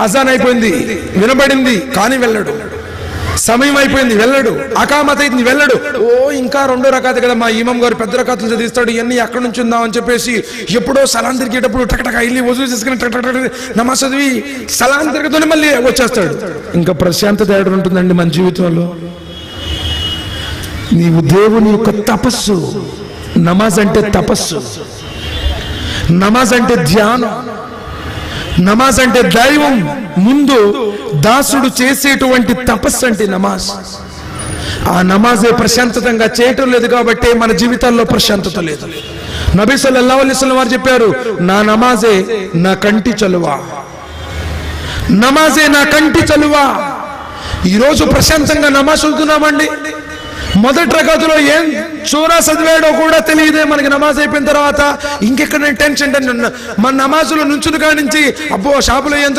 అజాన్ అయిపోయింది, వినబడింది, కానీ వెళ్ళడు. సమయం అయిపోయింది, వెళ్ళడు. అకామత్ అయింది, వెళ్ళడు. ఇంకా 2 రకాతు కదా, మా ఇమాం గారు పెద్ద రకాతులు చదివిస్తాడు, ఇవన్నీ ఎక్కడి నుంచి ఉందాం అని చెప్పేసి ఎప్పుడో సలాం తిరిగేటప్పుడు టకటక ఇల్లు వసూలు చేసుకుని టకటక నమాజ్ చదివి సలాం తిరగతోనే మళ్ళీ వచ్చేస్తాడు. ఇంకా ప్రశాంతత ఎక్కడ ఉంటుందండి మన జీవితంలో? నీవు దేవుని యొక్క తపస్సు. నమాజ్ అంటే తపస్సు, నమాజ్ అంటే ధ్యానం, నమాజ్ అంటే దైవం ముందు దాసుడు చేసేటువంటి తపస్సు అంటే నమాజ్. ఆ నమాజే ప్రశాంతతంగా చేయటం లేదు కాబట్టి మన జీవితాల్లో ప్రశాంతత లేదు. నబీ సల్లల్లాహు అలైహి వసల్లం వారు చెప్పారు, నా నమాజే నా కంటి చలువ, నమాజే నా కంటి చలువ. ఈరోజు ప్రశాంతంగా నమాజ్ చదువుతున్నామండి. మొదటి రకాతులో ఏం సూరా చదివాడో కూడా తెలియదే మనకి. నమాజ్ అయిపోయిన తర్వాత ఇంకెక్కడ టెన్షన్. మన నమాజులో నుంచుని కానించి అబ్బో షాపులో ఏం